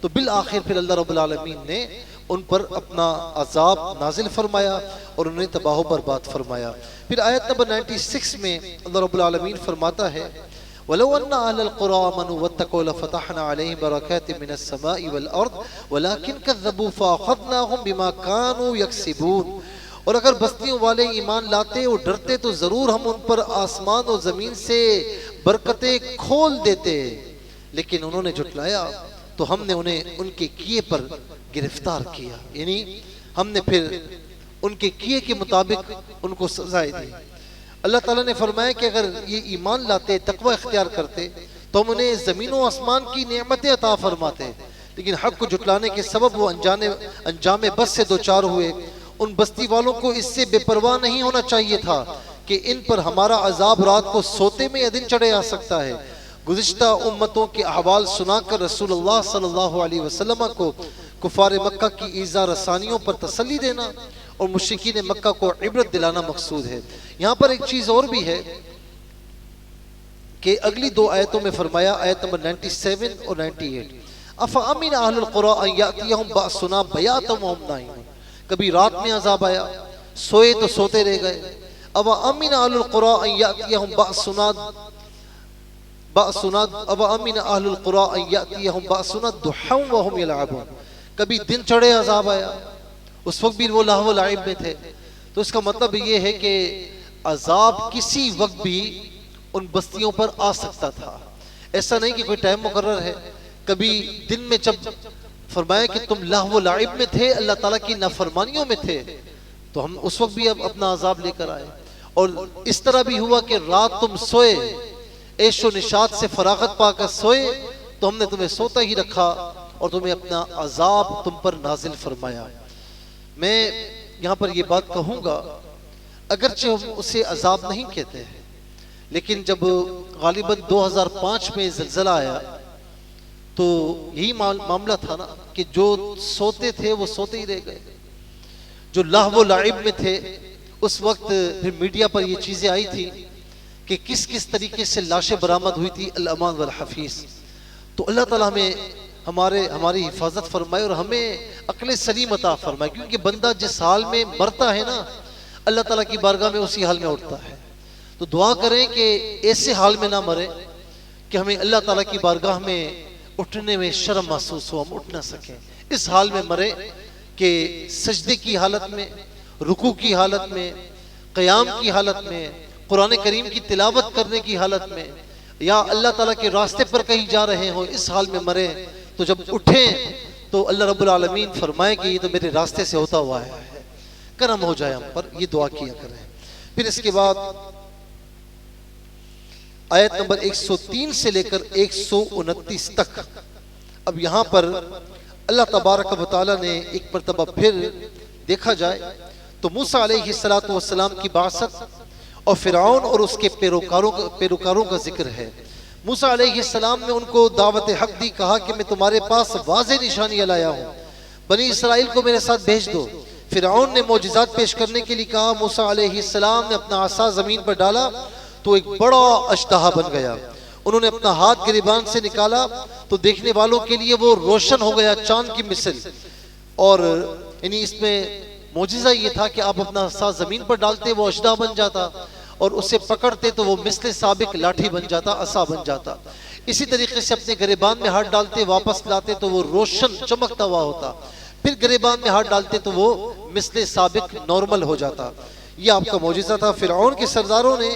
تو بالآخر پھر اللہ رب العالمین نے ان پر اپنا عذاب نازل فرمایا اور انہیں تباہ و برباد فرمایا۔ پھر آیت نمبر 96 میں اللہ رب العالمین فرماتا ہے وَلَوْ أَنَّ أَهْلَ الْقُرَىٰ آمَنُوا وَاتَّقُوا لَفَتَحْنَا عَلَيْهِمْ بَرَكَاتٍ مِّنَ السَّمَاءِ وَالْأَرْضِ وَلَٰكِن كَذَّبُوا فَأَخَذْنَاهُمْ بِمَا كَانُوا يَكْسِبُونَ۔ اور اگر بستیوں والے ایمان لاتے اور ڈرتے تو ضرور ہم ان پر آسمان و زمین سے برکتیں کھول دیتے، لیکن انہوں نے جھٹلایا تو ہم نے انہیں ان کے کیے پر گرفتار کیا، یعنی ہم نے پھر ان کے کیے کے مطابق ان کو سزائے دی۔ اللہ تعالیٰ نے فرمایا کہ اگر یہ ایمان لاتے، تقوی اختیار کرتے تو ہم انہیں زمین و آسمان کی نعمتیں عطا فرماتے، لیکن حق کو جھٹلانے کے سبب وہ انجام بس سے دوچار ہوئے۔ ان بستی والوں کو اس سے بے پرواہ نہیں ہونا چاہیے تھا کہ ان پر ہمارا عذاب رات کو سوتے میں یا دن چڑھے آ سکتا ہے۔ گزشتہ امتوں کے احوال سنا کر رسول اللہ صلی اللہ علیہ وسلم کو کفار مکہ کی ایذا رسانیوں پر تسلی دینا اور مشرکین مکہ کو عبرت دلانا مقصود ہے۔ یہاں پر ایک چیز اور بھی ہے کہ اگلی دو آیتوں میں فرمایا، آیت نمبر 97 اور 98، أَفَأَمِنَ أَهْلُ الْقُرَىٰ أَن يَأْتِيَهُمْ بَأْسُنَا بَيَاتًا وَهُمْ نَائِمُونَ۔ کبھی رات میں عذاب آیا، سوئے تو سوتے رہ گئے۔ أَفَأَمِنَ أَهْلُ الْقُرَىٰ أَن يَأْتِيَهُمْ بَأْسُنَا ضُحًى وَهُمْ يَلْعَبُونَ۔ کبھی دن چڑھے عذاب آیا، اس وقت بھی وہ لہو و لعب میں تھے۔ تو اس کا مطلب یہ ہے کہ عذاب کسی وقت بھی ان بستیوں پر آ سکتا تھا، ایسا نہیں کہ کوئی ٹائم مقرر ہے۔ کبھی دن میں جب فرمایا کہ تم لہو و لعب میں تھے، اللہ تعالیٰ کی نافرمانیوں میں تھے، تو ہم اس وقت بھی اب اپنا عذاب لے کر آئے۔ اور اس طرح بھی ہوا کہ رات تم سوئے، عیش و نشاط سے فراغت پا کر سوئے، تو ہم نے تمہیں سوتا ہی رکھا اور تمہیں اپنا عذاب تم پر نازل فرمایا۔ میں یہاں پر یہ بات کہوں گا، اگرچہ ہم اسے عذاب نہیں کہتے ہیں، لیکن جب غالباً 2005 میں زلزلہ آیا تو یہی معاملہ تھا نا کہ جو سوتے تھے وہ سوتے ہی رہ گئے، جو لہو و لعب میں تھے۔ اس وقت پھر میڈیا پر یہ چیزیں آئی تھی کہ کس کس طریقے سے لاشیں برآمد ہوئی تھی، الامان والحفیظ۔ تو اللہ تعالیٰ ہمیں ہماری حفاظت فرمائے اور ہمیں عقل سلیم عطا فرمائے، کیونکہ بندہ جس حال میں مرتا ہے نا، اللہ تعالیٰ کی بارگاہ میں اسی حال میں اٹھتا ہے۔ تو دعا کریں کہ ایسے حال میں نہ مرے کہ ہمیں اللہ تعالیٰ کی بارگاہ میں اٹھنے میں شرم محسوس ہو، ہم اٹھ نہ سکیں۔ اس حال میں مرے کہ سجدے کی حالت میں، رکوع کی حالت میں، قیام کی حالت میں، قرآن کریم کی تلاوت کرنے کی حالت میں، یا اللہ تعالیٰ کے راستے پر کہیں جا رہے ہوں، اس حال میں مرے تو جب اٹھیں تو اللہ رب العالمین فرمائے کہ یہ تو میرے راستے سے ہوتا ہوا ہے، کرم ہو جائے ہم پر، یہ دعا کیا کریں۔ پھر اس کے بعد آیت نمبر 103 سے لے کر 129 تک، اب یہاں پر اللہ تبارک و تعالیٰ نے ایک مرتبہ پھر دیکھا جائے تو موسیٰ علیہ السلام کی بعثت اور فرعون اور اس کے پیروکاروں کا ذکر ہے۔ موسیٰ علیہ السلام نے ان کو دعوت حق دی، کہا کہ میں تمہارے پاس واضح نشانیاں لایا ہوں، بنی اسرائیل کو میرے ساتھ بھیج دو۔ فرعون نے معجزات پیش کرنے کے لیے کہا، موسیٰ علیہ السلام نے اپنا عصا زمین پر ڈالا تو ایک بڑا اشتہا بن گیا۔ انہوں نے اپنا ہاتھ گریبان سے نکالا تو دیکھنے والوں کے لیے وہ روشن ہو گیا چاند کی مثل، اور یعنی اس میں معجزہ یہ تھا کہ آپ اپنا عصا زمین پر ڈالتے وہ اشتہا بن جاتا، اور اسے پکڑتے تو وہ مثل سابق لاٹھی بن جاتا، عصا بن جاتا۔ اسی طریقے سے اپنے گریبان میں ہاتھ ڈالتے، واپس لاتے تو وہ روشن چمکتا ہوا ہوتا، پھر گریبان میں ہاتھ ڈالتے تو وہ مثل سابق نارمل ہو جاتا۔ یہ آپ کا معجزہ تھا۔ فرعون کے سرداروں نے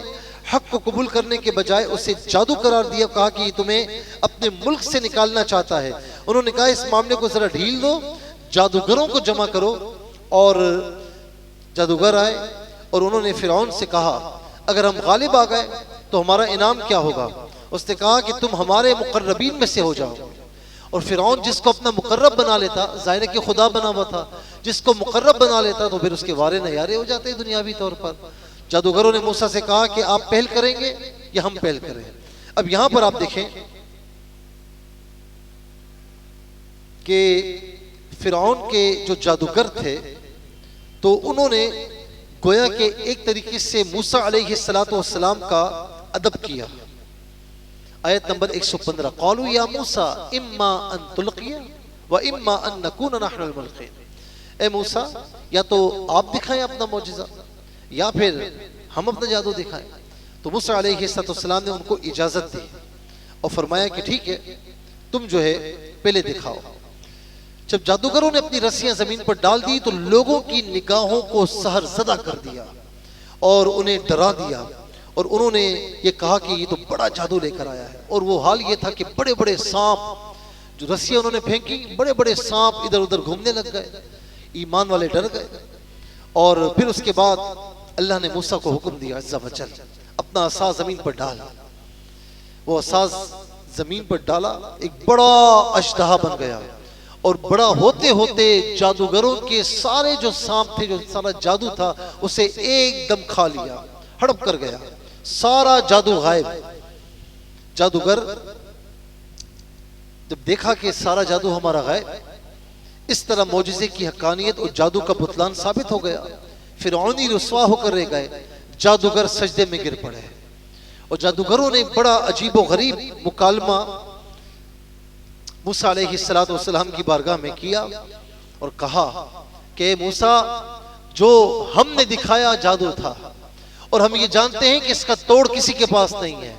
حق کو قبول کرنے کے بجائے اسے جادو قرار دیا، کہا کہ یہ تمہیں اپنے ملک سے نکالنا چاہتا ہے۔ انہوں نے کہا اس معاملے کو ذرا ڈھیل دو، جادوگروں کو جمع کرو، اور جادوگر آئے اور انہوں نے فرعون سے کہا اگر ہم غالب آ گئے تو ہمارا انعام کیا ہوگا؟ اس نے کہا کہ تم ہمارے مقربین میں سے ہو جاؤ۔ اور فرعون جس کو اپنا مقرب بنا لیتا، ظاہر ہے کہ خدا بنا ہوا تھا، جس کو مقرب بنا لیتا تو پھر اس کے وارے نیارے ہو جاتے دنیاوی طور پر۔ جادوگروں نے موسیٰ سے کہا کہ آپ پہل کریں گے یا ہم پہل کریں؟ اب یہاں پر آپ دیکھیں کہ فرعون کے جو جادوگر تھے تو انہوں نے گویا کہ ایک طریقے سے موسیٰ علیہ السلام کا ادب کیا۔ آیت نمبر 115، قالوا یا موسیٰ اما ان تلقی وَإِمَّا أَن نَّكُونَ نَحْنُ الْمُلْقِينَ، اے موسیٰ یا تو آپ دکھائیں اپنا معجزہ یا پھر ہم اپنا جادو دکھائیں۔ تو موسیٰ علیہ السلام نے ان کو اجازت دی اور فرمایا کہ ٹھیک ہے تم جو ہے پہلے دکھاؤ۔ جب جادوگروں نے اپنی رسیاں زمین پر ڈال دی تو لوگوں کی نگاہوں کو سحر زدہ کر دیا اور انہیں ڈرا دیا، اور انہوں نے یہ کہا کہ یہ تو بڑا جادو لے کر آیا ہے۔ اور وہ حال یہ تھا کہ بڑے بڑے سانپ، جو رسیاں انہوں نے پھینکی، بڑے بڑے سانپ ادھر ادھر گھومنے لگ گئے۔ ایمان والے ڈر گئے، اور پھر اس کے بعد اللہ نے موسیٰ کو حکم دیا عز و جل اپنا عصا زمین پر ڈالا۔ وہ عصا زمین پر ڈالا، ایک بڑا اژدہا بن گیا، اور بڑا ہوتے ہوتے جادوگروں کے سارے جو سانپ تھے، جو سارا جادو تھا، اسے ایک دم کھا لیا، ہڑپ کر گیا، سارا جادو غائب۔ جادوگر جب دیکھا کہ سارا جادو ہمارا غائب، اس طرح معجزے کی حقانیت اور جادو کا بطلان ثابت ہو گیا۔ فرعونی رسوا ہو کر رہ گئے، جادوگر سجدے میں گر پڑے، اور جادوگروں نے بڑا عجیب و غریب مکالمہ موسیٰ علیہ السلام کی بارگاہ میں کیا اور کہا کہ موسیٰ جو ہم نے دکھایا جادو تھا، اور ہم یہ جانتے ہیں کہ اس کا توڑ کسی کے پاس نہیں ہے،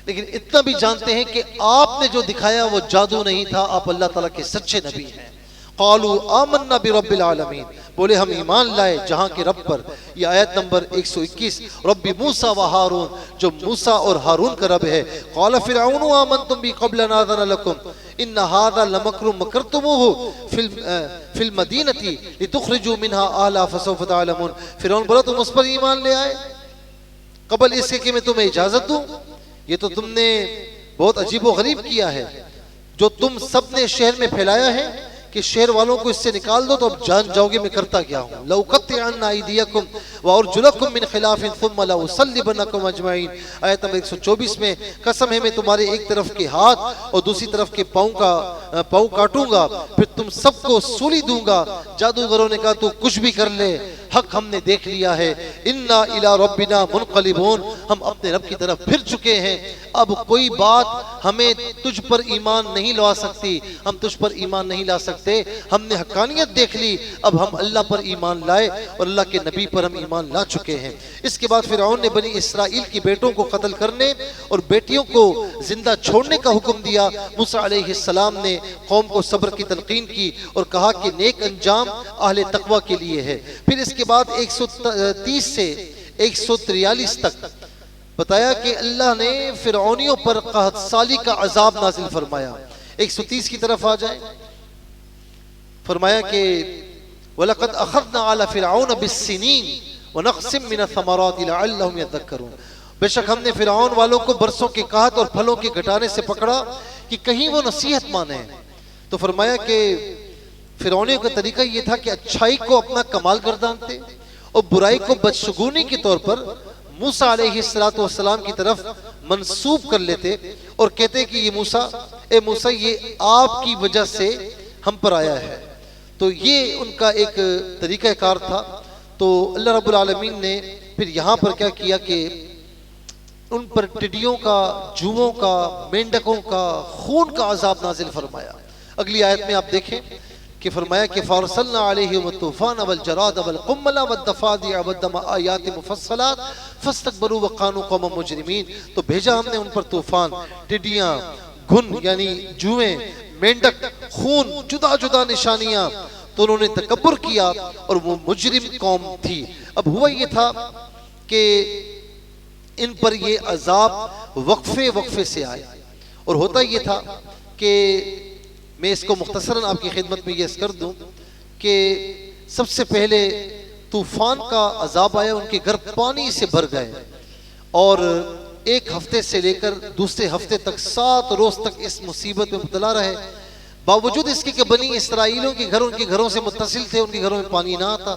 لیکن اتنا بھی جانتے ہیں کہ آپ نے جو دکھایا وہ جادو نہیں تھا، آپ اللہ تعالیٰ کے سچے نبی ہیں۔ قالوا آمنا برب العالمین، بولے ہم ایمان لائے جہاں کے رب پر۔ یہ آیت نمبر 121، رب موسیٰ و ہارون، جو موسیٰ اور ہارون کا رب ہے۔ قال فرعون آمنتم بی قبل ان آذن لکم ان ھذا لمکر مکرتموہ فی المدینۃ لتخرجوا منها اہلھا فسوف تعلمون۔ فرعون بولا تم اس پر ایمان لے آئے قبل اس کے کہ میں تمہیں اجازت دوں؟ یہ تو تم نے بہت عجیب و غریب کیا ہے، جو تم سب نے شہر میں پھیلایا ہے کہ شہر والوں کو اس سے نکال دو، تو اب جان جاؤ گے میں کرتا کیا ہوں۔ لَأُقَطِّعَنَّ أَيْدِيَكُمْ وَأَرْجُلَكُمْ مِنْ خِلَافٍ ثُمَّ لَأُصَلِّبَنَّكُمْ أَجْمَعِينَ۔ آیت نمبر 124 میں قسم ہے میں تمہارے ایک طرف کے ہاتھ اور دوسری طرف کے پاؤں کاٹوں گا، پھر تم سب کو سولی دوں گا۔ جادوگروں نے کہا تو کچھ بھی کر لے، حق ہم نے دیکھ لیا ہے۔ اِنَّا إِلَىٰ رَبِّنَا مُنْقَلِبُونَ، ہم اپنے رب کی طرف پھر چکے ہیں، اب کوئی بات ہمیں تجھ پر ایمان نہیں لا سکتی، ہم تجھ پر ایمان نہیں لا سکتے۔ ہم نے حقانیت دیکھ لی، اب ہم اللہ پر ایمان لائے اور اللہ کے نبی پر ہم ایمان لا چکے ہیں۔ اس کے بعد فرعون نے بنی اسرائیل کی بیٹوں کو قتل کرنے اور بیٹیوں کو زندہ چھوڑنے کا حکم دیا۔ موسیٰ علیہ السلام نے قوم کو صبر کی تلقین کی اور کہا کہ نیک انجام اہل تقوی کے لیے ہے۔ پھر اس کے بعد 130 سے 143 تک بتایا کہ اللہ نے فرعونیوں پر قحط سالی کا عذاب نازل فرمایا۔ 130 کی طرف آ جائیں، فرمایا کہ وَلَقَدْ أَخَذْنَا عَلَى فِرْعَوْنَ بِالسِّنِينَ وَنَقْصٍ مِّنَ الثَّمَرَاتِ لَعَلَّهُمْ يَذَّكَّرُونَ، بے شک ہم نے فرعون والوں کو برسوں کے قحط اور پھلوں کے گھٹانے سے پکڑا کہ کہیں وہ نصیحت مانیں۔ تو فرمایا کہ فرعونیوں کا طریقہ یہ تھا کہ اچھائی کو اپنا کمال گردانتے اور برائی کو بدشگونی کے طور پر موسیٰ علیہ السلام کی طرف منسوب کر لیتے اور کہتے کہ یہ موسیٰ، اے موسیٰ یہ آپ کی وجہ سے ہم پر آیا ہے۔ تو یہ ان کا ایک طریقہ کار تھا۔ تو اللہ رب العالمین نے پھر یہاں پر کیا کیا کہ ان پر ٹڈیوں کا، جوؤں کا، مینڈکوں کا، خون کا عذاب نازل فرمایا۔ اگلی آیت میں آپ دیکھیں کہ فرمایا کہ فَأَرْسَلْنَا عَلَيْهِمُ الطُّوفَانَ وَالْجَرَادَ وَالْقُمَّلَ وَالضَّفَادِعَ وَالدَّمَ آيَاتٍ مُفَصَّلَاتٍ فَاسْتَكْبَرُوا وَكَانُوا قَوْمًا مُجْرِمِينَ۔ تو بھیجا ہم نے ان پر طوفان، ٹڈیاں، گھن یعنی جوئیں، مینڈک، خون، جدا جدا نشانیاں، تو انہوں نے تکبر کیا اور وہ مجرم قوم تھی۔ اب ہوا یہ تھا کہ ان پر یہ عذاب وقفے سے آئے، اور ہوتا یہ تھا کہ میں اس کو مختصراً آپ کی خدمت میں یہ عرض کر دوں کہ سب سے پہلے طوفان کا عذاب آیا، ان کے گھر پانی سے بھر گئے، اور ایک ہفتے سے لے کر دوسرے ہفتے تک 7 روز تک اس مصیبت میں مبتلا رہے، باوجود اس کے کہ بنی اسرائیلوں کے گھر ان کے گھروں سے متصل تھے، ان کے گھروں میں پانی نہ آتا،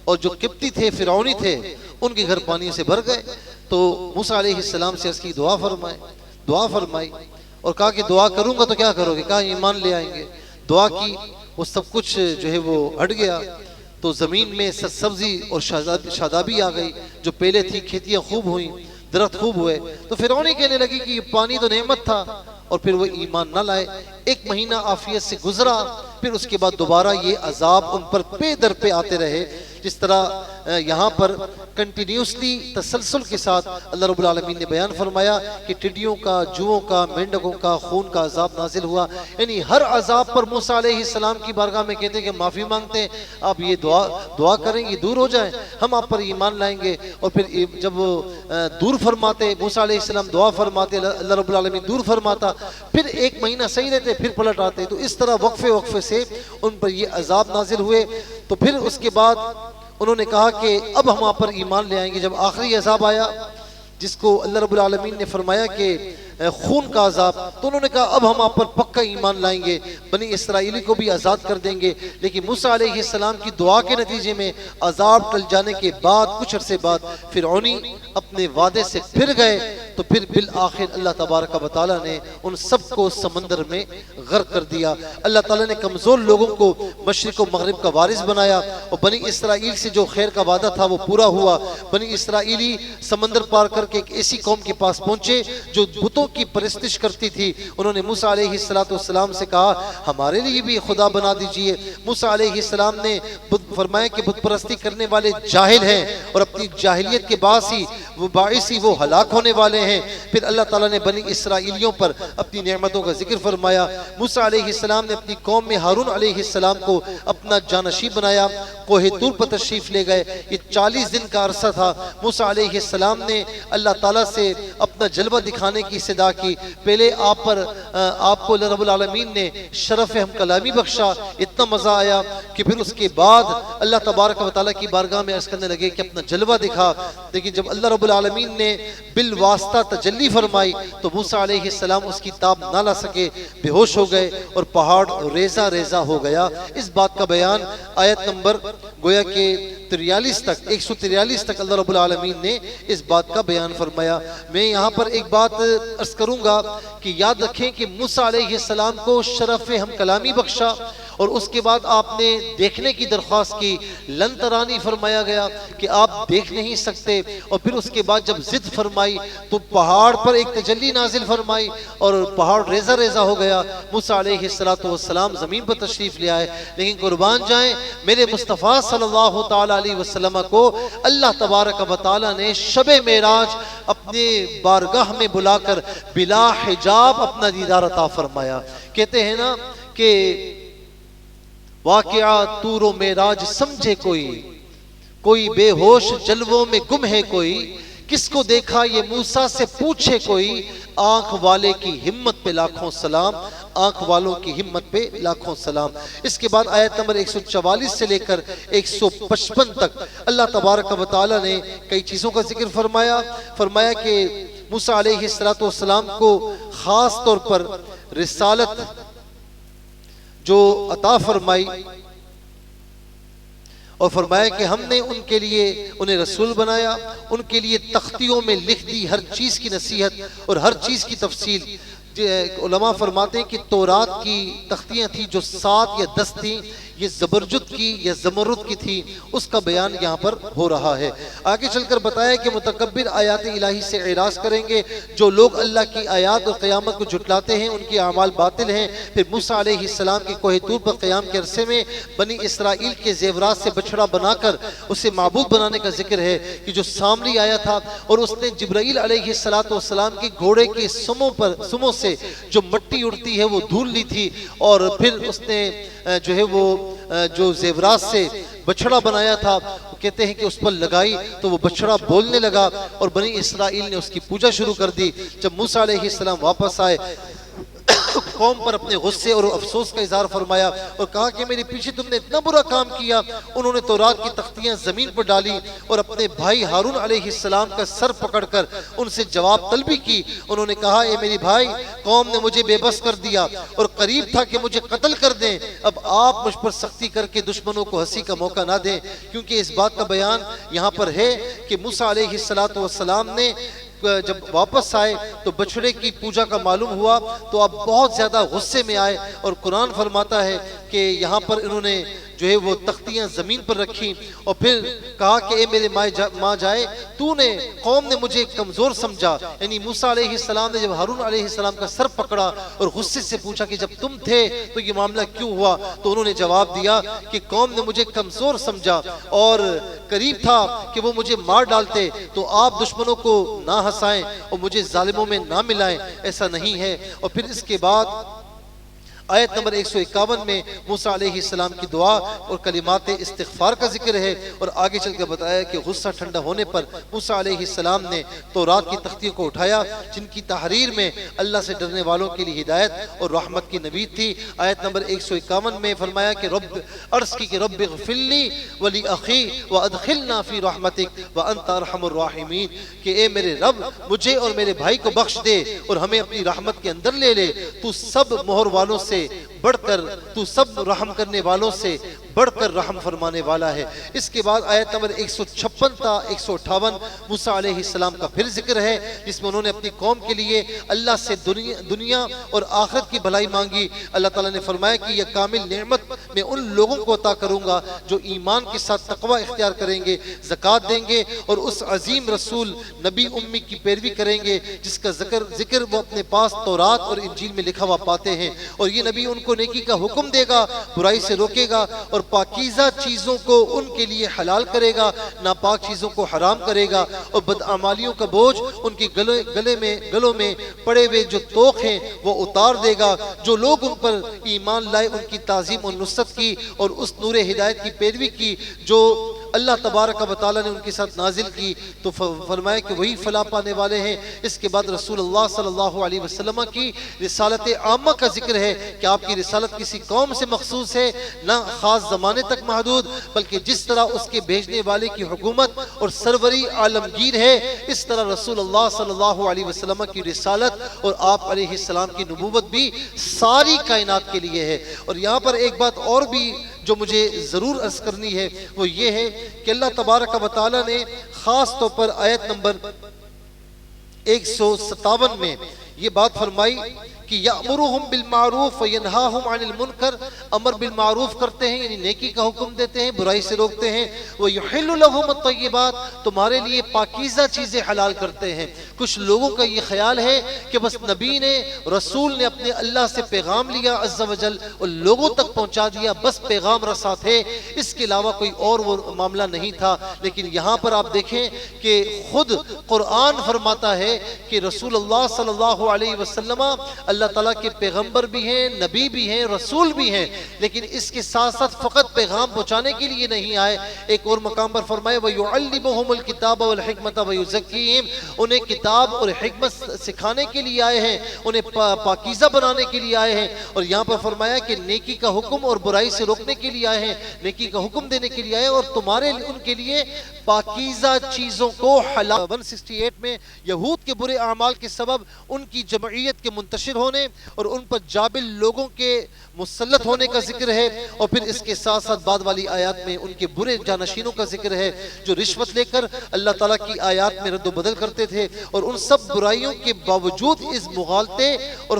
اور جو قبطی تھے، فرعونی تھے، ان کے گھر پانی سے بھر گئے۔ تو موسیٰ علیہ السلام سے اس کی دعا فرمائی اور کہا کہ دعا کروں گا تو کیا کرو گے؟ کہا ایمان لے آئیں گے۔ دعا کی، وہ سب کچھ جو ہے وہ ہٹ گیا، تو زمین میں سبزی اور شادابی آ گئی، جو پہلے تھی کھیتیاں خوب ہوئیں، درخت خوب ہوئے۔ تو فرعونی کہنے لگی کہ یہ پانی تو نعمت تھا، اور پھر وہ ایمان نہ لائے۔ 1 مہینہ عافیت سے گزرا، پھر اس کے بعد دوبارہ یہ عذاب ان پر پے در پہ آتے رہے، جس طرح یہاں پر کنٹینیوسلی تسلسل کے ساتھ اللہ رب العالمین نے بیان فرمایا کہ ٹڈیوں کا، جوؤں کا، مینڈکوں کا خون کا عذاب نازل ہوا۔ یعنی ہر عذاب پر موسیٰ علیہ السلام کی بارگاہ میں کہتے ہیں کہ معافی مانگتے ہیں، آپ یہ دعا کریں یہ دور ہو جائیں، ہم آپ پر ایمان لائیں گے۔ اور پھر جب وہ دور فرماتے، موسیٰ علیہ السلام دعا فرماتے، اللہ رب العالمین دور فرماتا، پھر ایک مہینہ صحیح رہتے، پھر پلٹ آتے۔ تو اس طرح وقفے سے ان پر یہ عذاب نازل ہوئے۔ تو پھر اس کے بعد انہوں نے کہا کہ اب ہم آپ پر ایمان لے آئیں گے۔ جب آخری عذاب آیا جس کو اللہ رب العالمین نے فرمایا کہ خون کا عذاب، تو انہوں نے کہا اب ہم آپ پر پکا ایمان لائیں گے، بنی اسرائیلی کو بھی آزاد کر دیں گے۔ لیکن موسیٰ علیہ السلام کی دعا کے نتیجے میں عذاب ٹل جانے کے بعد کچھ عرصے بعد فرعونی اپنے وعدے سے پھر گئے، تو پھر بالآخر اللہ تبارک و تعالیٰ نے ان سب کو سمندر میں غرق کر دیا۔ اللہ تعالیٰ نے کمزور لوگوں کو مشرق و مغرب کا وارث بنایا، اور بنی اسرائیل سے جو خیر کا وعدہ تھا وہ پورا ہوا۔ بنی اسرائیلی سمندر پار کر کے ایک ایسی قوم کے پاس پہنچے جو بتوں کی پرستش کرتی تھی۔ انہوں نے موسیٰ علیہ السلام سے کہا ہمارے لیے بھی خدا بنا دیجئے۔ موسیٰ علیہ السلام نے فرمایا کہ بت پرستی کرنے والے جاہل ہیں، اور اپنی جاہلیت کے باعث ہی وہ ہلاک ہونے والے ہیں۔ پھر اللہ تعالیٰ نے بنی اسرائیلیوں پر اپنی نعمتوں کا ذکر فرمایا۔ موسیٰ علیہ السلام نے اپنی قوم میں ہارون علیہ السلام کو اپنا جانشین بنایا، کوہ طور پر تشریف لے گئے۔ یہ 40 دن کا عرصہ تھا۔ موسیٰ علیہ السلام نے اللہ تعالیٰ سے اپنا جلوہ دکھانے کی صدا کی۔ پہلے آپ کو اللہ رب العالمین نے شرف ہم کلامی بخشا، اتنا مزہ آیا کہ پھر اس کے بعد اللہ تبارک و تعالیٰ کی بارگاہ میں عرض کرنے لگے کہ اپنا جلوہ دکھا۔ لیکن جب اللہ رب العالمین نے بالواسطہ تجلی فرمائی تو موسیٰ علیہ السلام اس کی تاب نہ لا سکے، بے ہوش ہو گئے اور پہاڑ ریزہ ریزہ ہو گیا۔ اس بات کا بیان آیت نمبر گویا کہ 143 تک اللہ رب العالمین نے اس بات کا بیان فرمایا۔ میں یہاں پر ایک بات عرض کروں گا کہ یاد رکھیں کہ موسیٰ علیہ السلام کو شرف ہم کلامی بخشا، اور اس کے بعد آپ نے دیکھنے کی درخواست کی، لن ترانی فرمایا گیا کہ آپ دیکھ نہیں سکتے، اور پھر اس کے بعد جب ضد فرمائی تو پہاڑ پر ایک تجلی نازل فرمائی اور پہاڑ ریزہ ریزہ ہو گیا۔ موسیٰ علیہ السلام زمین پر تشریف لے آئے، لیکن قربان جائیں میرے مصطفیٰ صلی اللہ تعالیٰ علیہ وسلم کو اللہ تبارک و تعالیٰ نے شب معراج اپنے بارگاہ میں بلا کر بلا حجاب اپنا دیدار عطا فرمایا۔ کہتے ہیں نا کہ واقعہ طور و معراج سمجھے کوئی بے ہوش جلووں میں گم ہے کوئی، کس کو دیکھا یہ موسیٰ سے پوچھے کوئی، آنکھ والے کی ہمت پہ لاکھوں سلام، آنکھ والوں کی ہمت پہ لاکھوں سلام۔ اس کے بعد آیت نمبر 144 سے لے کر 155 تک اللہ تبارک و تعالیٰ نے کئی چیزوں کا ذکر فرمایا کہ موسیٰ علیہ السلام کو خاص طور پر رسالت جو عطا فرمائی، اور فرمایا کہ ہم نے ان کے لیے انہیں رسول بنایا، ان کے لیے تختیوں میں لکھ دی ہر چیز کی نصیحت اور ہر چیز کی تفصیل۔ علماء فرماتے ہیں کہ تورات کی تختیاں تھیں جو 7 یا 10 تھیں، یہ زبرجد کی یا زمرد کی تھی، اس کا بیان یہاں پر ہو رہا ہے۔ آگے چل کر بتایا کہ متکبر آیات الہی سے اعراض کریں گے، جو لوگ اللہ کی آیات اور قیامت کو جھٹلاتے ہیں ان کی اعمال باطل ہیں۔ پھر موسیٰ علیہ السلام کے کوہ طور پر قیام کے عرصے میں بنی اسرائیل کے زیورات سے بچڑا بنا کر اسے معبود بنانے کا ذکر ہے کہ جو سامری آیا تھا اور اس نے جبرائیل علیہ السلام کے گھوڑے کے سموں سے جو مٹی اڑتی ہے وہ دھول لی تھی، اور پھر اس نے جو زیورات سے بچڑا بنایا تھا کہتے ہیں کہ اس پر لگائی تو وہ بچڑا بولنے لگا، اور بنی اسرائیل نے اس کی پوجا شروع کر دی۔ جب موسیٰ علیہ السلام واپس آئے قوم پر اپنے غصے اور افسوس کا اظہار فرمایا اور کہا کہ میرے پیچھے تم نے اتنا برا کام کیا۔ انہوں نے تورات کی تختیاں زمین پر ڈالی اور اپنے بھائی ہارون علیہ السلام کا سر پکڑ کر ان سے جواب طلبی کی۔ انہوں نے کہا اے میری بھائی، قوم نے مجھے بے بس کر دیا اور قریب تھا کہ مجھے قتل کر دیں، اب آپ مجھ پر سختی کر کے دشمنوں کو ہنسی کا موقع نہ دیں، کیونکہ اس بات کا بیان یہاں پر ہے کہ موسیٰ علیہ السلام نے جب واپس آئے تو بچڑے کی پوجا کا معلوم ہوا تو اب بہت زیادہ غصے میں آئے، اور قرآن فرماتا ہے کہ یہاں پر انہوں نے جو ہے وہ تختیاں زمین پر رکھی اور پھر کہا کہ اے میرے ماں جائے، تو نے قوم نے مجھے کمزور سمجھا. یعنی موسیٰ علیہ السلام نے جب ہارون علیہ السلام کا سر پکڑا اور غصے سے پوچھا کہ جب تم تھے تو یہ معاملہ کیوں ہوا، تو انہوں نے جواب دیا کہ قوم نے مجھے کمزور سمجھا اور قریب تھا کہ وہ مجھے مار ڈالتے، تو آپ دشمنوں کو نہ ہنسائیں اور مجھے ظالموں میں نہ ملائیں، ایسا نہیں ہے. اور پھر اس کے بعد آیت نمبر 151 میں موسیٰ علیہ السلام کی دعا اور کلمات استغفار کا ذکر ہے. اور آگے چل کے بتایا کہ غصہ ٹھنڈا ہونے پر موسیٰ علیہ السلام نے تورات کی تختیوں کو اٹھایا، جن کی تحریر میں اللہ سے ڈرنے والوں کے لیے ہدایت اور رحمت کی نوید تھی. آیت نمبر 151 میں فرمایا کہ رب عرض کی کہ رب اغفر لی ولی اخی وادخلنا فی رحمتک وانت ارحم الراحمین، کہ اے میرے رب مجھے اور میرے بھائی کو بخش دے اور ہمیں اپنی رحمت کے اندر لے لے، تو سب مہر والوں سے بڑھ کر، تو سب رحم کرنے والوں سے بڑھ کر رحم فرمانے والا ہے. اس کے بعد آیت نمبر 156 تا 158 موسیٰ علیہ السلام کا پھر ذکر ہے، جس میں انہوں نے اپنی قوم کے لیے اللہ سے دنیا اور آخرت کی بھلائی مانگی. اللہ تعالیٰ نے فرمایا کہ یہ کامل نعمت میں ان لوگوں کو عطا کروں گا جو ایمان کے ساتھ تقوی اختیار کریں گے، زکوٰۃ دیں گے اور اس عظیم رسول نبی امی کی پیروی کریں گے جس کا ذکر وہ اپنے پاس تورات اور انجیل میں لکھا ہوا پاتے ہیں. اور یہ نبی ان کو نیکی کا حکم دے گا، برائی سے روکے گا اور پاکیزہ چیزوں کو ان کے لیے حلال کرے گا، ناپاک چیزوں کو حرام کرے گا، اور بدعمالیوں کا بوجھ ان کے گلوں میں پڑے ہوئے جو توق ہیں وہ اتار دے گا. جو لوگ ان پر ایمان لائے، ان کی تعظیم اور نصرت کی اور اس نور ہدایت کی پیروی کی جو اللہ تبارک و تعالیٰ نے ان کے ساتھ نازل کی، تو فرمایا کہ وہی فلاح پانے والے ہیں. اس کے بعد رسول اللہ صلی اللہ علیہ وسلم کی رسالت عامہ کا ذکر ہے کہ آپ کی رسالت کسی قوم سے مخصوص ہے، نہ خاص زمانے تک محدود، بلکہ جس طرح اس کے بھیجنے والے کی حکومت اور سروری عالمگیر ہے، اس طرح رسول اللہ صلی اللہ علیہ وسلم کی رسالت اور آپ علیہ السلام کی نبوت بھی ساری کائنات کے لیے ہے. اور یہاں پر ایک بات اور بھی جو مجھے ضرور عرض کرنی ہے وہ یہ ہے کہ اللہ تبارک و تعالیٰ نے خاص طور پر آیت نمبر 157 میں یہ بات فرمائی کہ یأمرہم بالمعروف وینہاہم عن المنکر، امر بالمعروف کرتے ہیں یعنی نیکی کا حکم دیتے ہیں، برائی سے روکتے ہیں. ویحل لہم الطیبات، تمہارے لیے پاکیزہ چیزیں حلال کرتے ہیں. کچھ لوگوں کا یہ خیال ہے کہ بس نبی نے، رسول نے اپنے اللہ سے پیغام لیا عز و جل اور لوگوں تک پہنچا دیا، بس پیغام رسا تھے، اس کے علاوہ کوئی اور وہ معاملہ نہیں تھا. لیکن یہاں پر آپ دیکھیں کہ خود قرآن فرماتا ہے کہ رسول اللہ صلی اللہ علیہ وسلم اللہ تعالیٰ کے پیغمبر بھی ہیں، نبی بھی ہیں، رسول بھی ہیں، لیکن اس کے ساتھ ساتھ فقط پیغام پہنچانے کے لیے نہیں آئے. ایک اور مقام پر فرمائے وَيُعَلِّمُهُمُ الْكِتَابَ وَالْحِكْمَةَ وَيُزَكِّيهِمْ، انہیں کتاب اور حکمت سکھانے کے لیے آئے ہیں، انہیں پاکیزہ بنانے کے لیے آئے ہیں. اور یہاں پر فرمایا کہ نیکی کا حکم اور برائی سے روکنے کے لیے آئے ہیں، نیکی کا حکم دینے کے لیے آئے اور تمہارے ان کے لیے پاکیزہ چیزوں کو حلال. 168 میں یہود کے برے اعمال کے سبب ان کی جمعیت کے منتشر ہونے اور ان پر جابل لوگوں کے مسلط ہونے کا ذکر ہے. اور پھر اس کے ساتھ ساتھ بعد والی آیات میں ان کے برے جانشینوں کا ذکر ہے جو رشوت لے کر اللہ تعالیٰ کی آیات میں رد و بدل کرتے تھے اور ان سب برائیوں کے باوجود اس مغالطے اور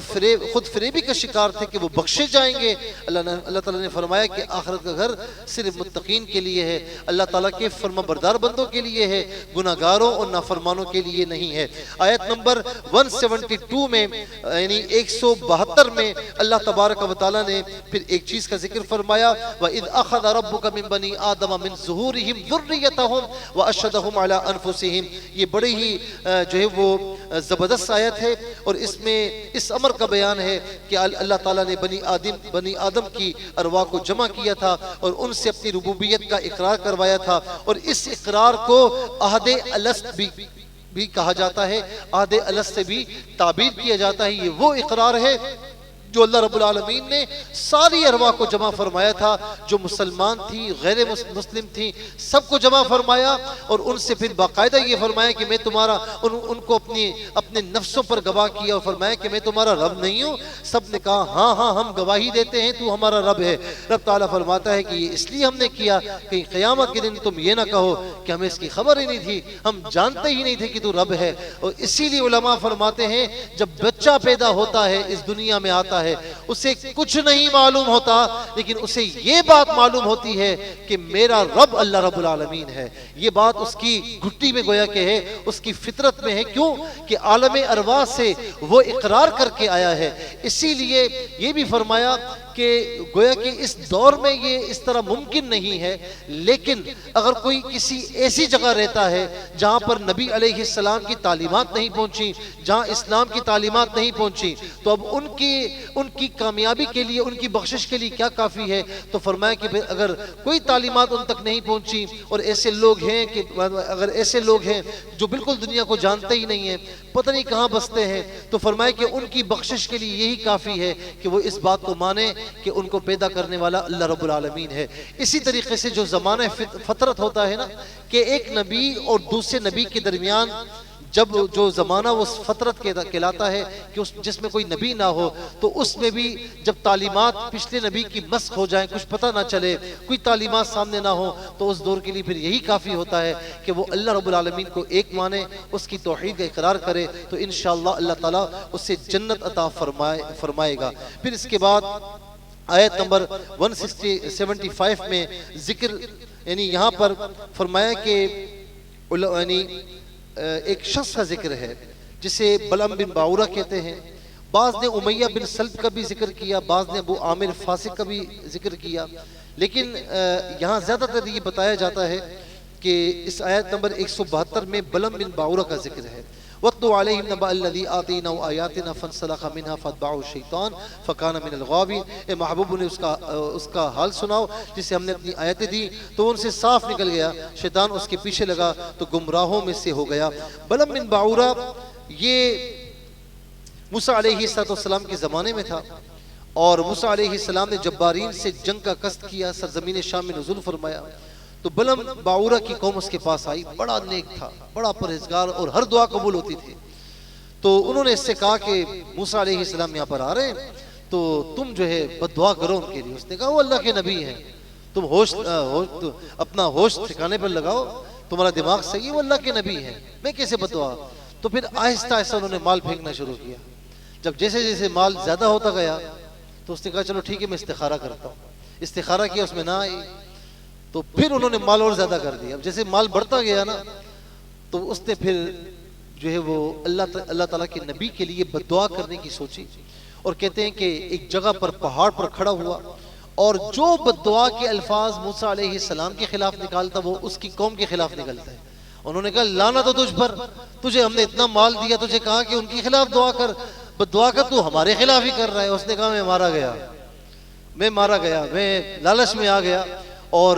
خود فریبی کا شکار تھے کہ وہ بخشے جائیں گے. اللہ تعالیٰ نے فرمایا کہ آخرت کا گھر صرف متقین کے لیے ہے، اللہ تعالیٰ کے فرما بردار بندوں کے لیے ہے، گناہگاروں اور نافرمانوں کے لیے نہیں ہے. آیت نمبر 172 میں یعنی 172 میں اللہ تبارک و تعالیٰ نے پھر ایک چیز کا ذکر فرمایا وَإِذْ أَخَذَ رَبُّكَ مِن بَنِي آدَمَ مِن ظُهُورِهِمْ ذُرِّيَّتَهُمْ وَأَشْهَدَهُمْ عَلَىٰ أَنفُسِهِمْ. یہ بڑی ہی جو ہے وہ زبردست آیت ہے اور اس میں اس امر کا بیان ہے کہ اللہ تعالیٰ نے بنی آدم کی ارواح کو جمع کیا تھا اور ان سے اپنی ربوبیت کا اقرار کروایا تھا. اور اس اقرار کو عہد الست بھی کہا جاتا ہے، عہد الست سے بھی تعبیر کیا جاتا ہے. یہ وہ اقرار ہے جو اللہ رب العالمین نے ساری ارواح کو جمع فرمایا تھا، جو مسلمان تھی، غیر مسلم تھی، سب کو جمع فرمایا اور ان سے پھر باقاعدہ یہ فرمایا کہ میں تمہارا ان کو اپنے نفسوں پر گواہ کیا اور فرمایا کہ میں تمہارا رب نہیں ہوں. سب نے کہا ہاں ہاں ہم گواہی دیتے ہیں تو ہمارا رب ہے. رب تعالیٰ فرماتا ہے کہ یہ اس لیے ہم نے کیا کہ قیامت کے دن تم یہ نہ کہو کہ ہمیں اس کی خبر ہی نہیں تھی، ہم جانتے ہی نہیں تھے کہ تو رب ہے. اور اسی لیے علماء فرماتے ہیں جب بچہ پیدا ہوتا ہے اس دنیا میں آتا آتا ہے اسے کچھ نہیں معلوم ہوتا، لیکن اسے یہ بات معلوم ہوتی ہے کہ میرا رب اللہ رب العالمین ہے۔ یہ بات اس کی گھٹی میں گویا کہ ہے، اس کی فطرت میں ہے۔ کیوں کہ عالم ارواح سے وہ اقرار کر کے آیا ہے۔ اسی لیے یہ بھی فرمایا کہ گویا کہ اس دور میں یہ اس طرح ممکن نہیں ہے، لیکن اگر کوئی کسی ایسی جگہ رہتا ہے جہاں پر نبی علیہ السلام کی تعلیمات نہیں پہنچی، جہاں اسلام کی تعلیمات نہیں پہنچی، تو اب ان کی کامیابی کے لیے، ان کی بخشش کے لیے کیا کافی ہے؟ تو فرمایا کہ پھر اگر کوئی تعلیمات ان تک نہیں پہنچی اور ایسے لوگ ہیں کہ اگر ایسے لوگ ہیں جو بالکل دنیا کو جانتے ہی نہیں ہیں، پتہ نہیں کہاں بستے ہیں، تو فرمایا کہ ان کی بخشش کے لیے یہی کافی ہے کہ وہ اس بات کو مانے کہ ان کو پیدا کرنے والا اللہ رب العالمین ہے۔ اسی طریقے سے جو زمانہ فطرت ہوتا ہے نا، کہ ایک نبی اور دوسرے نبی کے درمیان جب جو زمانہ وہ فطرت کہلاتا ہے کہ جس میں کوئی نبی نہ ہو، تو اس میں بھی جب تعلیمات پچھلے نبی کی مسخ ہو جائیں، کچھ پتہ نہ چلے، کوئی تعلیمات سامنے نہ ہو، تو اس دور کے لیے پھر یہی کافی ہوتا ہے کہ وہ اللہ رب العالمین کو ایک مانے، اس کی توحید کا اقرار کرے، تو انشاءاللہ اللہ تعالیٰ اسے جنت عطا فرمائے گا۔ پھر اس کے بعد آیت نمبر 175 میں ذکر، یعنی یہاں پر فرمایا کہ یعنی ایک شخص کا ذکر ہے جسے بلعم بن باعورہ کہتے ہیں۔ بعض نے امیہ بن سلب کا بھی ذکر کیا، بعض نے ابو عامر فاسق کا بھی ذکر کیا، لیکن یہاں زیادہ تر یہ بتایا جاتا ہے کہ اس آیت نمبر 172 میں بلعم بن باعورہ کا ذکر ہے۔ وَاتْلُ عَلَيْهِمْ نَبَأَ الَّذِي آتَيْنَاهُ آيَاتِنَا فَانْسَلَخَ مِنْهَا فَأَتْبَعَهُ الشَّيْطَانُ فَكَانَ مِنَ الْغَاوِينَ۔ اے محبوب نے اس کا حال سناؤ جسے ہم نے اپنی آیتیں دی تو ان سے صاف نکل گیا، شیطان اس کے پیچھے لگا تو گمراہوں میں سے ہو گیا۔ بلعم بن باعورہ یہ موسیٰ علیہ السلام کے زمانے میں تھا، اور موسیٰ علیہ السلام نے جبارین سے جنگ کا قصد کیا، سرزمین شام میں نزول فرمایا، تو بلعم باعورہ کی قوم اس کے پاس آئی۔ بڑا نیک تھا، بڑا پرہیزگار، اور ہر دعا قبول ہوتی تھی۔ تو انہوں نے اس سے کہا کہ موسیٰ علیہ السلام یہاں پر آ رہے ہیں تو تم جو ہے بد دعا کرو ان کے لیے۔ اس نے کہا وہ اللہ کے نبی ہیں، تم اپنا ہوش ٹھکانے پر لگاؤ، تمہارا دماغ صحیح ہے، وہ اللہ کے نبی ہیں، میں کیسے بد دعا؟ تو پھر آہستہ آہستہ انہوں نے مال پھینکنا شروع کیا۔ جب جیسے جیسے مال زیادہ ہوتا گیا تو اس نے کہا چلو ٹھیک ہے میں استخارہ کرتا ہوں۔ استخارہ کیا، اس میں نہ آئی، تو پھر انہوں نے مال اور زیادہ کر دیا۔ اب جیسے مال بڑھتا گیا نا، تو اس نے پھر جو ہے وہ اللہ تعالیٰ کے نبی کے لیے بد دعا کرنے کی سوچی، اور کہتے ہیں کہ ایک جگہ پر پہاڑ پر کھڑا ہوا، اور جو بد دعا کے الفاظ موسیٰ علیہ السلام کے خلاف نکالتا وہ اس کی قوم کے خلاف نکلتا ہے۔ انہوں نے کہا لعنت تو تجھ پر، تجھے ہم نے اتنا مال دیا، تجھے کہا کہ ان کے خلاف دعا کر، بد دعا کر، تو ہمارے خلاف ہی کر رہا ہے۔ اس نے کہا میں مارا گیا، میں لالچ میں آ گیا، اور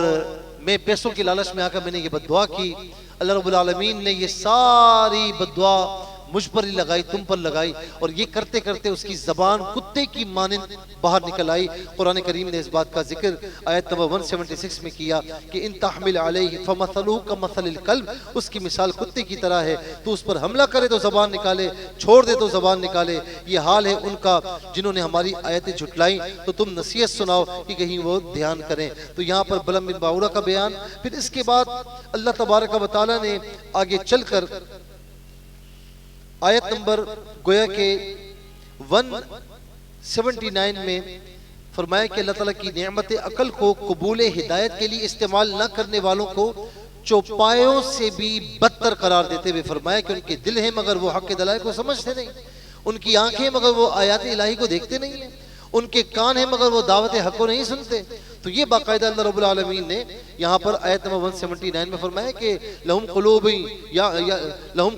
میں پیسوں کی لالچ میں آ کر میں نے یہ بد دعا کی۔ اللہ رب العالمین نے یہ ساری بد دعا مجھ پر ہی لگائی، تم پر لگائی، اور یہ کرتے کرتے اس کی زبان کتے کی مانند باہر نکل آئی۔ قرآن کریم نے اس بات کا ذکر آیت نمبر 176 میں کیا کہ ان تحمل علیہ فمثلہ کمثل الکلب، اس کی مثال کتے کی طرح ہے، تو اس پر حملہ کرے تو زبان نکالے، چھوڑ دے تو زبان نکالے۔ یہ حال ہے ان کا جنہوں نے ہماری آیتیں جھٹلائیں، تو تم نصیحت سناؤ کہ کہیں وہ دھیان کریں۔ تو یہاں پر بلعم بن باعورہ کا بیان۔ پھر اس کے بعد اللہ تبارک و تعالیٰ نے آگے چل کر آیت نمبر گویا کہ 179 میں فرمایا کہ اللہ تعالیٰ کی نعمت عقل کو قبول ہدایت کے لیے استعمال نہ کرنے والوں کو چوپایوں سے بھی بدتر قرار دیتے ہوئے فرمایا کہ ان کے دل ہیں مگر وہ حق کے دلائل کو سمجھتے نہیں، ان کی آنکھیں مگر وہ آیات الہی کو دیکھتے نہیں ہیں، ان کے کان ہیں مگر وہ دعوت حق کو نہیں سنتے۔ تو یہ باقاعدہ اللہ رب العالمین نے یہاں پر آیت نمبر 179 میں فرمایا کہ لہم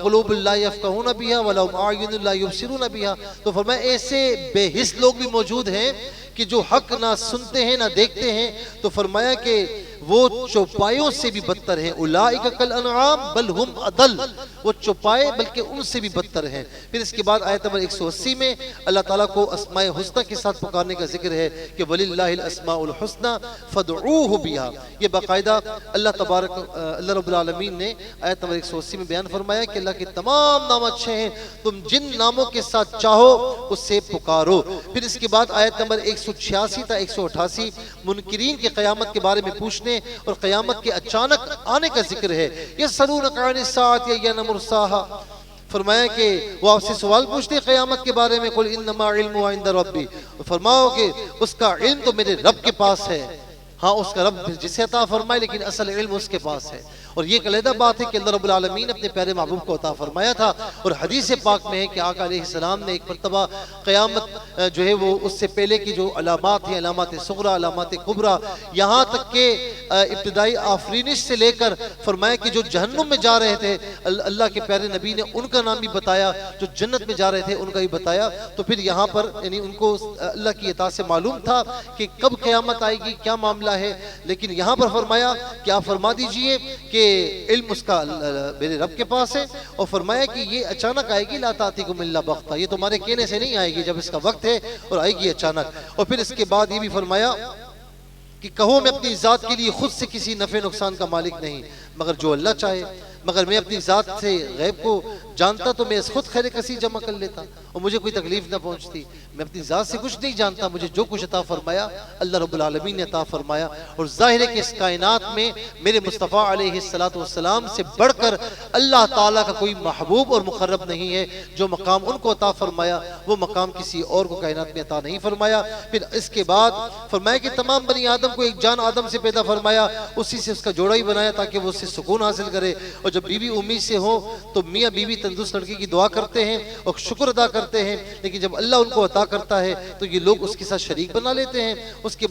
قلوب لا یفقہون بہا ولہم اعین لا یبصرون بہا۔ تو فرمایا ایسے بے حس لوگ بھی موجود ہیں کہ جو حق نہ سنتے ہیں نہ دیکھتے ہیں، تو فرمایا کہ وہ چوپایوں سے بھی بدتر ہیں۔ اولئک کالانعام بل ہم اضل، وہ چوپائے بلکہ ان سے بھی بدتر ہیں۔ پھر اس کے بعد آیت نمبر 180 میں اللہ تعالیٰ کو اسماء حسنہ کے ساتھ پکارنے کا ذکر ہے کہ وَلِلَّهِ الْأَسْمَاءُ الْحُسْنَى فَادْعُوهُ بِهَا۔ یہ باقاعدہ اللہ رب العالمین نے آیت نمبر 180 میں بیان فرمایا کہ اللہ کے تمام نام اچھے ہیں، تم جن ناموں کے ساتھ چاہو اس سے پکارو۔ پھر اس کے بعد آیت نمبر 186 تا 188 منکرین کے قیامت کے بارے میں پوچھنے اور قیامت کے اچانک آنے کا ذکر ہے۔ یسألونک عن الساعۃ ایان مرساھا فرمایا کہ وہ آپ سے سوال پوچھتے ہیں قیامت کے بارے میں، قل انما علمها عند ربی، فرماؤ کہ اس کا علم تو میرے رب کے پاس ہے، ہاں اس کا رب جسے عطا فرمائے لیکن اصل علم اس کے پاس ہے۔ اور یہ علیحدہ بات ہے کہ اللہ رب العالمین نے اپنے پیارے محبوب کو عطا فرمایا تھا، اور حدیث پاک میں ہے کہ آقا علیہ السلام نے ایک مرتبہ قیامت جو ہے وہ اس سے پہلے کی جو علامات ہیں، علامات صغرا، علامات کبرا، یہاں تک کہ ابتدائی آفرینش سے لے کر فرمایا کہ جو جہنم میں جا رہے تھے اللہ کے پیارے نبی نے ان کا نام بھی بتایا، جو جنت میں جا رہے تھے ان کا بھی بتایا۔ تو پھر یہاں پر یعنی ان کو اللہ کی عطا سے معلوم تھا کہ کب قیامت آئے گی، کیا معاملہ ہے، لیکن یہاں پر فرمایا کہ آپ فرما دیجئے کہ علم اس کا میرے رب کے پاس ہے، اور فرمایا کہ یہ اچانک آئے گی، لا تاتیکم الا بغتہ، یہ تمہارے کہنے سے نہیں آئے گی، جب اس کا وقت ہے اور آئے گی اچانک۔ اور پھر اس کے بعد یہ بھی فرمایا کہ کہو میں اپنی ذات کے لیے خود سے کسی نفع نقصان کا مالک نہیں مگر جو اللہ چاہے، مگر میں اپنی ذات سے غیب کو جانتا تو میں اس خود خیر کثیر جمع کر لیتا اور مجھے کوئی تکلیف نہ پہنچتی۔ میں اپنی ذات سے کچھ نہیں جانتا، مجھے جو کچھ عطا فرمایا اللہ رب العالمین نے عطا فرمایا۔ اور ظاہر ہے کہ اس کائنات میں میرے مصطفیٰ علیہ السلام سے بڑھ کر اللہ تعالیٰ کا کوئی محبوب اور مقرب نہیں ہے۔ جو مقام ان کو عطا فرمایا وہ مقام کسی اور کو کائنات میں عطا نہیں فرمایا۔ پھر اس کے بعد فرمایا کہ تمام بنی آدم کو ایک جان آدم سے پیدا فرمایا، اسی سے اس کا جوڑا ہی بنایا تاکہ وہ اس سے سکون حاصل کرے۔ اور جب بیوی امید سے ہو تو میاں بیوی تندرست لڑکی کی دعا کرتے ہیں اور شکر ادا کرتے ہیں، لیکن جب اللہ ان کو عطا کرتا ہے تو یہ لوگ اس کے ساتھ شریک بنا لیتے ہیں۔ اس کے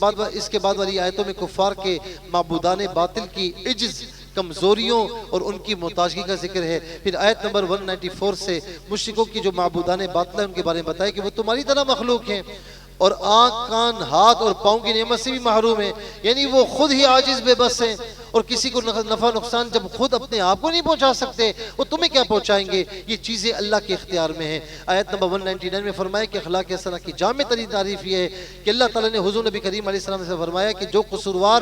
بعد والی آیتوں میں کفار کے معبودان باطل کی عجز، کمزوریوں اور ان کی محتاجگی کا ذکر ہے۔ پھر آیت نمبر 194 سے مشرکوں کی جو معبودان باطل ہیں ان کے بارے میں بتایا کہ وہ تمہاری طرح مخلوق ہیں اور آنکھ، کان، ہاتھ اور پاؤں کی نعمت سے بھی محروم ہیں، یعنی وہ خود ہی عاجز بے بس ہیں اور کسی کو نفع نقصان جب خود اپنے آپ کو نہیں پہنچا سکتے وہ تمہیں کیا پہنچائیں گے۔ یہ چیزیں اللہ کے اختیار میں ہیں۔ آیت نمبر 199 میں فرمایا کہ اخلاق حسنہ کی جامع ترین تعریف یہ ہے کہ اللہ تعالیٰ نے حضور نبی کریم علیہ السلام سے فرمایا کہ جو قصوروار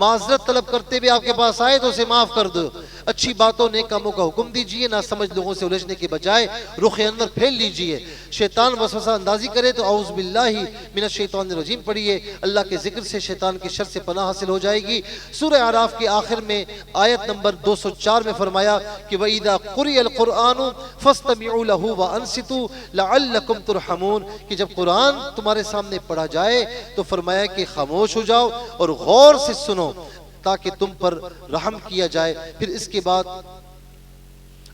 معذرت طلب کرتے ہوئے آپ کے پاس آئے تو اسے معاف کر دو، اچھی باتوں نیک کاموں کا حکم دیجئے، نہ سمجھ لوگوں سے الجھنے کے بجائے رخ انور پھیل لیجئے۔ شیطان وسوسہ اندازی کرے تو اعوذ باللہ من الشیطان الرجیم پڑھیے، اللہ کے ذکر سے شیطان کی شر سے پناہ حاصل ہو جائے گی۔ سورہ اعراف کے آخر میں آیت نمبر 204 میں فرمایا کہ وَإِذَا قُرِئَ الْقُرْآنُ فَاسْتَمِعُوا لَهُ وَأَنصِتُوا لَعَلَّكُمْ تُرْحَمُونَ، کہ جب قرآن تمہارے سامنے پڑھا جائے تو فرمایا کہ خاموش ہو جاؤ اور غور سے سنو تاکہ تم پر رحم کیا جائے۔ پھر اس کے بعد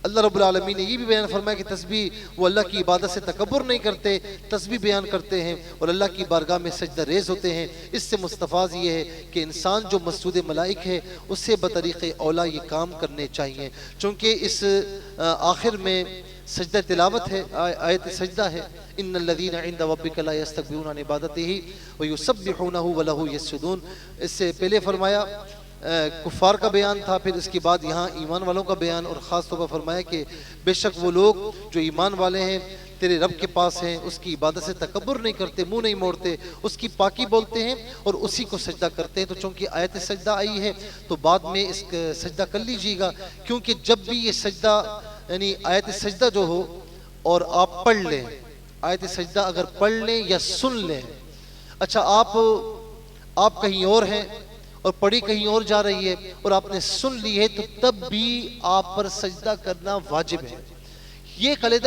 اللہ رب العالمین نے یہ بھی بیان فرمایا کہ تسبیح وہ اللہ کی عبادت سے تکبر نہیں کرتے، تسبیح بیان کرتے ہیں اور اللہ کی بارگاہ میں سجدہ ریز ہوتے ہیں۔ اس سے مستفاد یہ ہے کہ انسان جو مسجود ملائک ہے اس سے بطریق اولا یہ کام کرنے چاہیے، چونکہ اس آخر میں سجدہ تلاوت ہے، آیت سجدہ ہے، ان الذین عند ربک لا یستکبرون عن عبادتہ ویسبحونہ ولہ یسجدون۔ اس سے پہلے فرمایا کفار کا بیان تھا، پھر اس کے بعد یہاں ایمان والوں کا بیان، اور خاص طور پر فرمایا کہ بے شک وہ لوگ جو ایمان والے ہیں تیرے رب کے پاس ہیں، اس کی عبادت سے تکبر نہیں کرتے، منہ نہیں موڑتے، اس کی پاکی بولتے ہیں اور اسی کو سجدہ کرتے ہیں۔ تو چونکہ آیت سجدہ آئی ہے تو بعد میں اس کا سجدہ کر لیجیے گا، کیونکہ جب بھی یہ سجدہ یعنی آیت سجدہ جو ہو اور آپ پڑھ لیں، آیت سجدہ اگر پڑھ لیں یا سن لیں، اچھا آپ کہیں اور ہیں اور پڑھی کہیں اور جا رہی ہے اور آپ نے سن لی ہے تو تب بھی آپ پر سجدہ کرنا واجب ہے۔ یہ علیحدہ